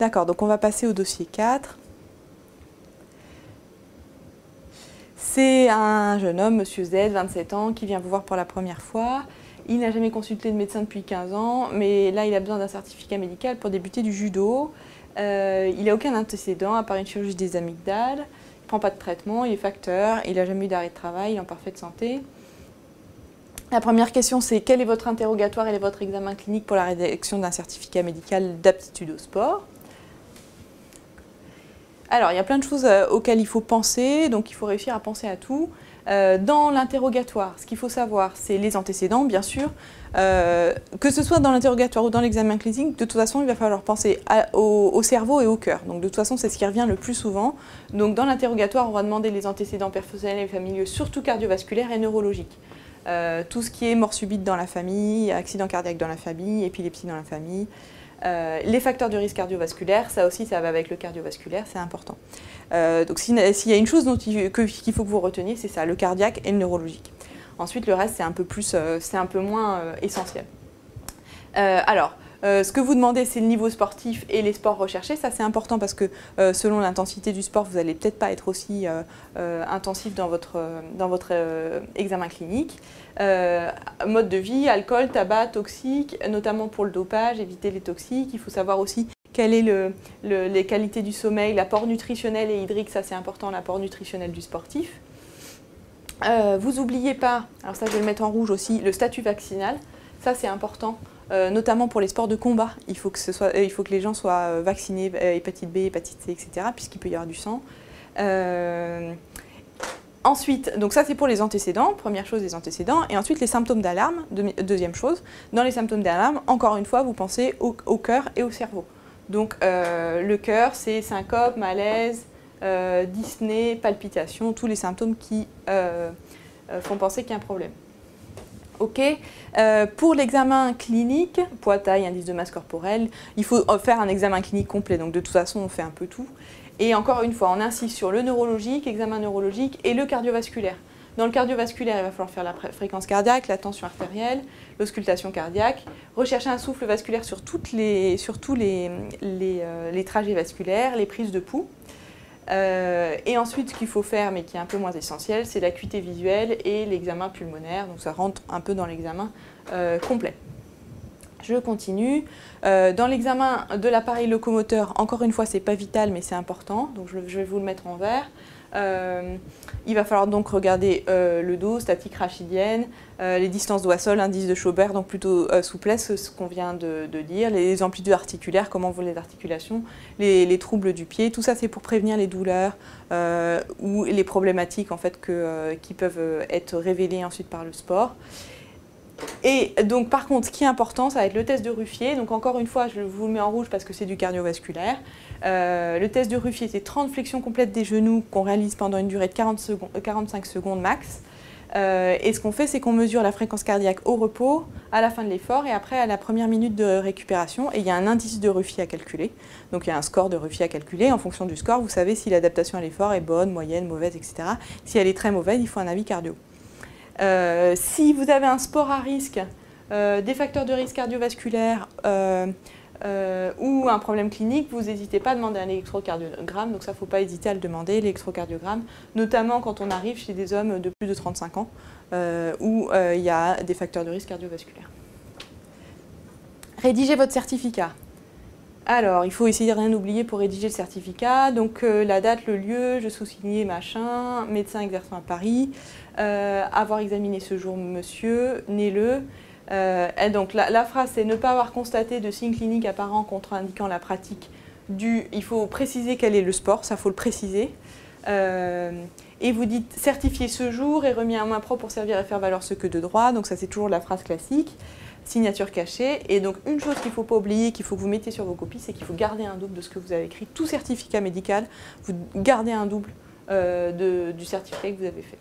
D'accord, donc on va passer au dossier 4. C'est un jeune homme, monsieur Z, 27 ans, qui vient vous voir pour la première fois. Il n'a jamais consulté de médecin depuis 15 ans, mais là il a besoin d'un certificat médical pour débuter du judo. Il n'a aucun antécédent à part une chirurgie des amygdales. Il ne prend pas de traitement, il est facteur, il n'a jamais eu d'arrêt de travail, il est en parfaite santé. La première question, c'est quel est votre interrogatoire et votre examen clinique pour la rédaction d'un certificat médical d'aptitude au sport? Alors, il y a plein de choses auxquelles il faut penser, donc il faut réussir à penser à tout. Dans l'interrogatoire, ce qu'il faut savoir, c'est les antécédents, bien sûr. Que ce soit dans l'interrogatoire ou dans l'examen clinique, de toute façon, il va falloir penser au cerveau et au cœur. Donc, de toute façon, c'est ce qui revient le plus souvent. Donc, dans l'interrogatoire, on va demander les antécédents personnels et familiaux, surtout cardiovasculaires et neurologiques. Tout ce qui est mort subite dans la famille, accident cardiaque dans la famille, épilepsie dans la famille. Les facteurs de risque cardiovasculaire, ça aussi, ça va avec le cardiovasculaire, c'est important. Donc s'il y a une chose qu'il faut que vous reteniez, c'est ça, le cardiaque et le neurologique. Ensuite, le reste, c'est un peu moins essentiel. Ce que vous demandez, c'est le niveau sportif et les sports recherchés. Ça, c'est important parce que selon l'intensité du sport, vous n'allez peut-être pas être aussi intensif dans votre examen clinique. Mode de vie, alcool, tabac, toxiques, notamment pour le dopage, éviter les toxiques. Il faut savoir aussi quelles sont les qualités du sommeil, l'apport nutritionnel et hydrique. Ça, c'est important, l'apport nutritionnel du sportif. Vous n'oubliez pas, alors ça, je vais le mettre en rouge aussi, le statut vaccinal. Ça, c'est important. Notamment pour les sports de combat, il faut que les gens soient vaccinés, hépatite B, hépatite C, etc., puisqu'il peut y avoir du sang. Ensuite, donc ça c'est pour les antécédents, première chose les antécédents, et ensuite les symptômes d'alarme, deuxième chose. Dans les symptômes d'alarme, encore une fois, vous pensez au cœur et au cerveau. Donc le cœur, c'est syncope, malaise, dyspnée, palpitations, tous les symptômes qui font penser qu'il y a un problème. Ok. Pour l'examen clinique, poids, taille, indice de masse corporelle, il faut faire un examen clinique complet. Donc de toute façon, on fait un peu tout. Et encore une fois, on insiste sur le neurologique, examen neurologique et le cardiovasculaire. Dans le cardiovasculaire, il va falloir faire la fréquence cardiaque, la tension artérielle, l'auscultation cardiaque, rechercher un souffle vasculaire sur tous les trajets vasculaires, les prises de pouls. Et ensuite, ce qu'il faut faire, mais qui est un peu moins essentiel, c'est l'acuité visuelle et l'examen pulmonaire. Donc ça rentre un peu dans l'examen complet. Je continue. Dans l'examen de l'appareil locomoteur, encore une fois, ce n'est pas vital, mais c'est important. Donc je vais vous le mettre en vert. Il va falloir donc regarder le dos, statique rachidienne, les distances doigt-sol, indice de Schaubert, donc plutôt souplesse, ce qu'on vient de dire, les amplitudes articulaires, comment vont les articulations, les troubles du pied, tout ça c'est pour prévenir les douleurs ou les problématiques en fait, qui peuvent être révélées ensuite par le sport. Et donc par contre, ce qui est important, ça va être le test de Ruffier. Donc encore une fois, je vous le mets en rouge parce que c'est du cardiovasculaire. Le test de Ruffier, c'est 30 flexions complètes des genoux qu'on réalise pendant une durée de 45 secondes max. Et ce qu'on fait, c'est qu'on mesure la fréquence cardiaque au repos, à la fin de l'effort et après à la première minute de récupération. Et il y a un indice de Ruffier à calculer. Donc il y a un score de Ruffier à calculer. En fonction du score, vous savez si l'adaptation à l'effort est bonne, moyenne, mauvaise, etc. Si elle est très mauvaise, il faut un avis cardio. Si vous avez un sport à risque, des facteurs de risque cardiovasculaire ou un problème clinique, vous n'hésitez pas à demander un électrocardiogramme. Donc ça, il ne faut pas hésiter à le demander, l'électrocardiogramme, notamment quand on arrive chez des hommes de plus de 35 ans où il y a des facteurs de risque cardiovasculaire. Rédigez votre certificat. Alors, il faut essayer de rien oublier pour rédiger le certificat. Donc, la date, le lieu, je sous-signé, machin, médecin exerçant à Paris, avoir examiné ce jour monsieur, né-le. Et donc, la phrase, c'est ne pas avoir constaté de signes cliniques apparents contre-indiquant la pratique du... Il faut préciser quel est le sport, ça, il faut le préciser. Et vous dites certifié ce jour et remis à main propre pour servir à faire valoir ce que de droit. Donc, ça, c'est toujours la phrase classique. Signature cachée. Et donc, une chose qu'il ne faut pas oublier, qu'il faut que vous mettiez sur vos copies, c'est qu'il faut garder un double de ce que vous avez écrit. Tout certificat médical, vous gardez un double du certificat que vous avez fait.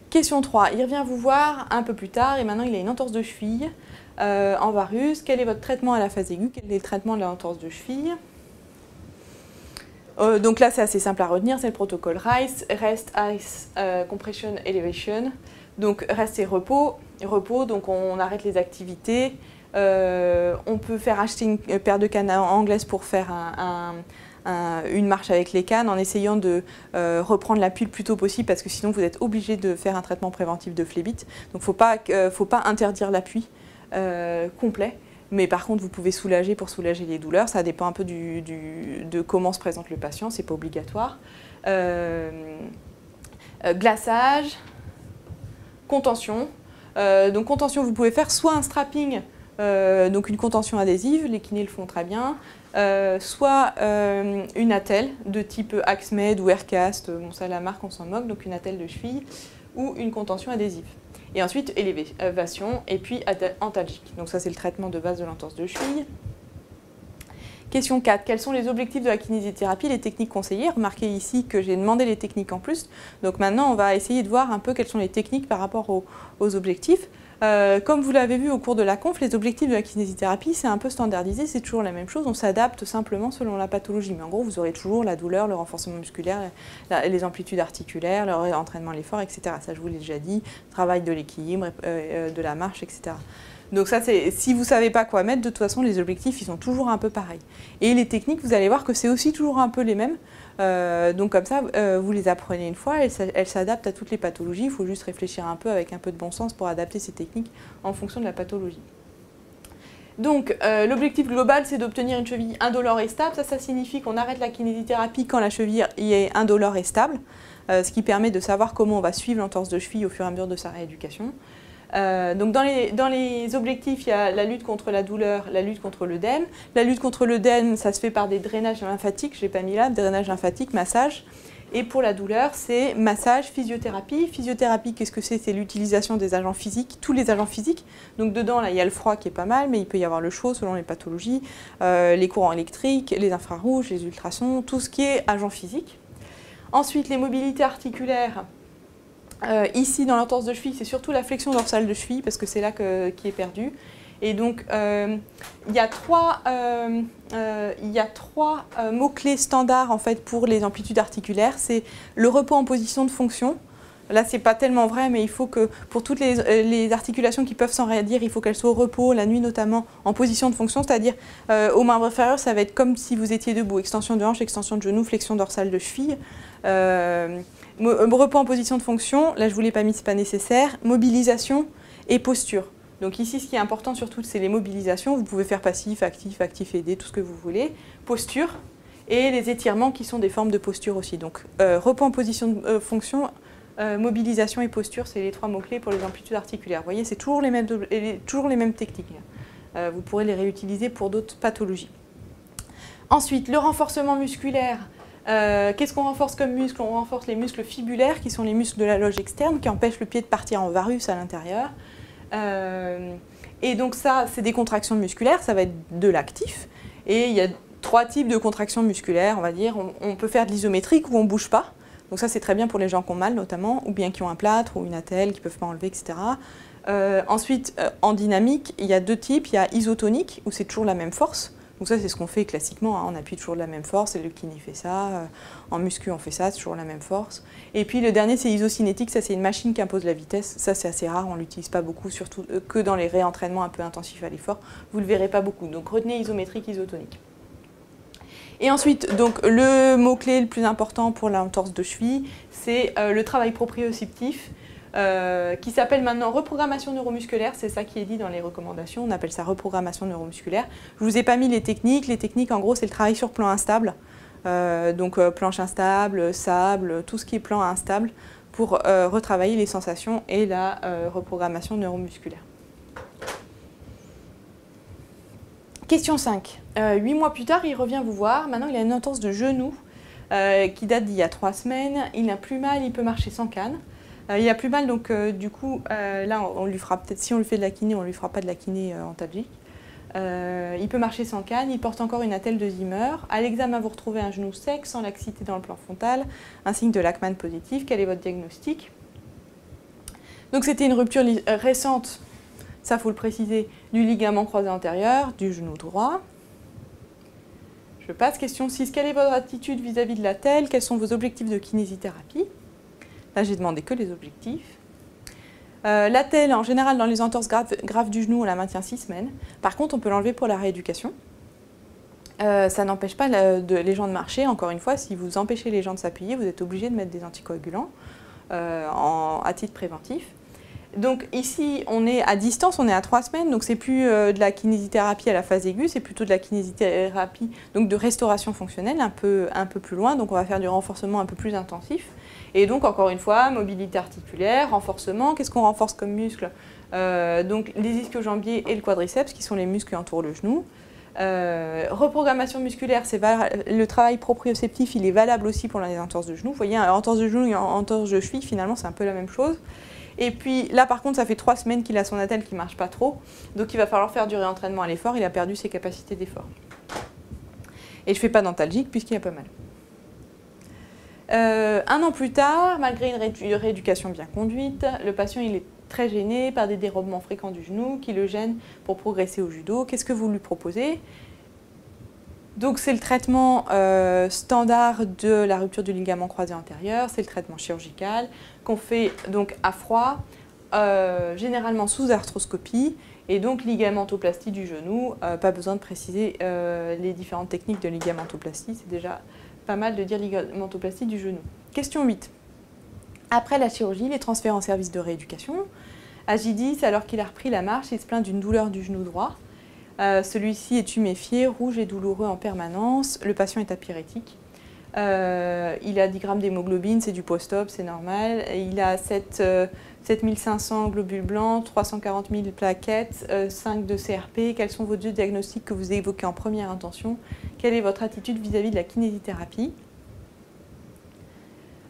Question 3. Il revient vous voir un peu plus tard et maintenant il a une entorse de cheville en varus. Quel est votre traitement à la phase aiguë? Quel est le traitement de l'entorse de cheville? Donc là, c'est assez simple à retenir, c'est le protocole RICE, Rest, Ice, Compression, Elevation. Donc, reste et repos. repos, donc on arrête les activités. On peut faire acheter une paire de cannes anglaises pour faire une marche avec les cannes en essayant de reprendre l'appui le plus tôt possible parce que sinon vous êtes obligé de faire un traitement préventif de phlébite. Donc il ne faut pas interdire l'appui complet. Mais par contre, vous pouvez soulager pour soulager les douleurs. Ça dépend un peu de comment se présente le patient, c'est pas obligatoire. Glaçage, contention. Donc contention, vous pouvez faire soit un strapping, donc une contention adhésive, les kinés le font très bien, soit une attelle de type Axmed ou Aircast, bon ça la marque on s'en moque, donc une attelle de cheville ou une contention adhésive. Et ensuite, élévation et puis antalgique. Donc ça, c'est le traitement de base de l'entorse de cheville. Question 4. Quels sont les objectifs de la kinésithérapie, les techniques conseillées? Remarquez ici que j'ai demandé les techniques en plus. Donc maintenant, on va essayer de voir un peu quelles sont les techniques par rapport aux objectifs. Comme vous l'avez vu au cours de la conf, les objectifs de la kinésithérapie, c'est un peu standardisé, c'est toujours la même chose. On s'adapte simplement selon la pathologie. Mais en gros, vous aurez toujours la douleur, le renforcement musculaire, les amplitudes articulaires, le entraînement à l'effort, etc. Ça, je vous l'ai déjà dit. Travail de l'équilibre, de la marche, etc. Donc ça, si vous ne savez pas quoi mettre, de toute façon, les objectifs, ils sont toujours un peu pareils. Et les techniques, vous allez voir que c'est aussi toujours un peu les mêmes. Donc comme ça, vous les apprenez une fois, elles s'adaptent à toutes les pathologies. Il faut juste réfléchir un peu avec un peu de bon sens pour adapter ces techniques en fonction de la pathologie. Donc l'objectif global, c'est d'obtenir une cheville indolore et stable. Ça signifie qu'on arrête la kinésithérapie quand la cheville est indolore et stable, ce qui permet de savoir comment on va suivre l'entorse de cheville au fur et à mesure de sa rééducation. Donc dans les objectifs, il y a la lutte contre la douleur, la lutte contre l'œdème. La lutte contre l'œdème, ça se fait par des drainages lymphatiques, je n'ai pas mis là, drainage lymphatique, massage. Et pour la douleur, c'est massage, physiothérapie. Physiothérapie, qu'est-ce que c'est? C'est l'utilisation des agents physiques, tous les agents physiques. Donc dedans, là, il y a le froid qui est pas mal, mais il peut y avoir le chaud selon les pathologies, les courants électriques, les infrarouges, les ultrasons, tout ce qui est agent physique. Ensuite, les mobilités articulaires. Ici, dans l'entorse de cheville, c'est surtout la flexion dorsale de cheville parce que c'est là qui est perdue. Et donc, il y a trois mots-clés standards en fait, pour les amplitudes articulaires. C'est le repos en position de fonction. Là, ce n'est pas tellement vrai, mais il faut que pour toutes les articulations qui peuvent s'enraidir, il faut qu'elles soient au repos, la nuit notamment, en position de fonction, c'est-à-dire au membre inférieur, ça va être comme si vous étiez debout. Extension de hanche, extension de genou, flexion dorsale de cheville. Repos en position de fonction, là je ne vous l'ai pas mis, ce n'est pas nécessaire. Mobilisation et posture. Donc ici, ce qui est important surtout, c'est les mobilisations. Vous pouvez faire passif, actif aidé, tout ce que vous voulez. Posture et les étirements qui sont des formes de posture aussi. Donc repos en position de fonction, mobilisation et posture, c'est les trois mots-clés pour les amplitudes articulaires. Vous voyez, c'est toujours les mêmes techniques. Vous pourrez les réutiliser pour d'autres pathologies. Ensuite, le renforcement musculaire. Qu'est-ce qu'on renforce comme muscle? On renforce les muscles fibulaires, qui sont les muscles de la loge externe, qui empêchent le pied de partir en varus à l'intérieur. Et donc ça, c'est des contractions musculaires, ça va être de l'actif. Et il y a trois types de contractions musculaires, on va dire. On peut faire de l'isométrique où on ne bouge pas. Donc ça, c'est très bien pour les gens qui ont mal, notamment, ou bien qui ont un plâtre ou une attelle, qui ne peuvent pas enlever, etc. Ensuite, en dynamique, il y a deux types. Il y a isotonique, où c'est toujours la même force. Donc ça, c'est ce qu'on fait classiquement, hein. On appuie toujours de la même force, et le kiné fait ça, en muscu on fait ça, c'est toujours la même force. Et puis le dernier, c'est isocinétique, ça c'est une machine qui impose la vitesse, ça c'est assez rare, on ne l'utilise pas beaucoup, surtout que dans les réentraînements un peu intensifs à l'effort, vous ne le verrez pas beaucoup. Donc retenez isométrique, isotonique. Et ensuite, donc, le mot-clé le plus important pour l'entorse de cheville, c'est le travail proprioceptif, qui s'appelle maintenant reprogrammation neuromusculaire, c'est ça qui est dit dans les recommandations, on appelle ça reprogrammation neuromusculaire. Je ne vous ai pas mis les techniques en gros c'est le travail sur plan instable, donc planche instable, sable, tout ce qui est plan instable pour retravailler les sensations et la reprogrammation neuromusculaire. Question 5. 8 mois plus tard, il revient vous voir, maintenant il a une entorse de genou qui date d'il y a 3 semaines, il n'a plus mal, il peut marcher sans canne. Il a plus mal, donc du coup, là, on lui fera peut-être, si on lui fait de la kiné, on ne lui fera pas de la kiné antalgique. Il peut marcher sans canne, il porte encore une attelle de Zimmer. À l'examen, vous retrouvez un genou sec, sans laxité dans le plan frontal, un signe de Lachman positif. Quel est votre diagnostic? Donc c'était une rupture récente, ça faut le préciser, du ligament croisé antérieur, du genou droit. Je passe. Question 6. Quelle est votre attitude vis-à-vis de l'attelle? Quels sont vos objectifs de kinésithérapie? Là, j'ai demandé que les objectifs. L'attelle, en général, dans les entorses graves du genou, on la maintient 6 semaines. Par contre, on peut l'enlever pour la rééducation. Ça n'empêche pas les gens de marcher. Encore une fois, si vous empêchez les gens de s'appuyer, vous êtes obligé de mettre des anticoagulants à titre préventif. Donc ici, on est à distance, on est à 3 semaines, donc c'est plus de la kinésithérapie à la phase aiguë, c'est plutôt de la kinésithérapie donc de restauration fonctionnelle un peu plus loin, donc on va faire du renforcement un peu plus intensif. Et donc encore une fois, mobilité articulaire, renforcement, qu'est-ce qu'on renforce comme muscle? Donc les ischio-jambiers et le quadriceps qui sont les muscles qui entourent le genou. Reprogrammation musculaire, le travail proprioceptif, il est valable aussi pour les entorses de genoux. Vous voyez, entorse de genou et entorse de cheville, finalement c'est un peu la même chose. Et puis là, par contre, ça fait 3 semaines qu'il a son attelle qui ne marche pas trop. Donc il va falloir faire du réentraînement à l'effort. Il a perdu ses capacités d'effort. Et je ne fais pas d'antalgique puisqu'il a pas mal. 1 an plus tard, malgré une rééducation bien conduite, le patient il est très gêné par des dérobements fréquents du genou qui le gênent pour progresser au judo. Qu'est-ce que vous lui proposez? Donc c'est le traitement standard de la rupture du ligament croisé antérieur, c'est le traitement chirurgical qu'on fait donc à froid, généralement sous arthroscopie, et donc ligamentoplastie du genou. Pas besoin de préciser les différentes techniques de ligamentoplastie, c'est déjà pas mal de dire ligamentoplastie du genou. Question 8. Après la chirurgie, les transferts en service de rééducation. Agidis, alors qu'il a repris la marche, il se plaint d'une douleur du genou droit. Celui-ci est tuméfié, rouge et douloureux en permanence. Le patient est apyrétique. Il a 10 grammes d'hémoglobine, c'est du post-op, c'est normal. Il a 7500 globules blancs, 340 000 plaquettes, 5 de CRP. Quels sont vos 2 diagnostics que vous évoquez en première intention? Quelle est votre attitude vis-à-vis de la kinésithérapie?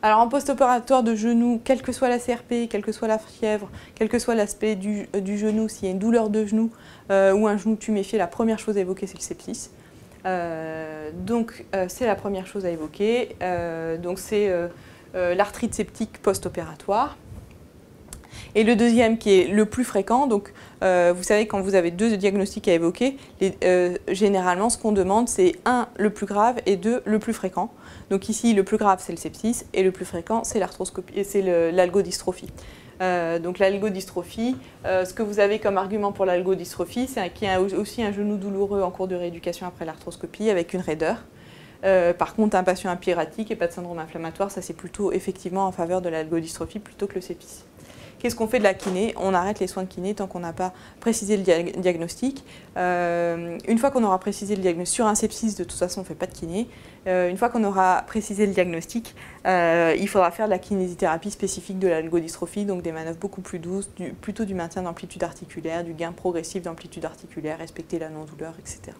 Alors en post-opératoire de genou, quelle que soit la CRP, quelle que soit la fièvre, quel que soit l'aspect du genou, s'il y a une douleur de genou ou un genou tuméfié, la première chose à évoquer, c'est le sepsis. Donc c'est la première chose à évoquer. Donc c'est l'arthrite septique post-opératoire. Et le deuxième qui est le plus fréquent, donc vous savez quand vous avez 2 diagnostics à évoquer, généralement ce qu'on demande c'est 1 le plus grave et 2 le plus fréquent. Donc ici le plus grave c'est le sepsis et le plus fréquent c'est l'arthroscopie, c'est l'algodystrophie. Donc l'algodystrophie, ce que vous avez comme argument pour l'algodystrophie, c'est qu'il y a aussi un genou douloureux en cours de rééducation après l'arthroscopie avec une raideur. Par contre, un patient apyrétique et pas de syndrome inflammatoire, ça c'est plutôt effectivement en faveur de l'algodystrophie plutôt que le sepsis. Qu'est-ce qu'on fait de la kiné? On arrête les soins de kiné tant qu'on n'a pas précisé le diagnostic. Une fois qu'on aura précisé le diagnostic, sur un sepsis, de toute façon, on ne fait pas de kiné. Une fois qu'on aura précisé le diagnostic, il faudra faire de la kinésithérapie spécifique de l'algodystrophie, donc des manœuvres beaucoup plus douces, plutôt du maintien d'amplitude articulaire, du gain progressif d'amplitude articulaire, respecter la non-douleur, etc.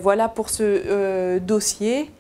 Voilà pour ce dossier.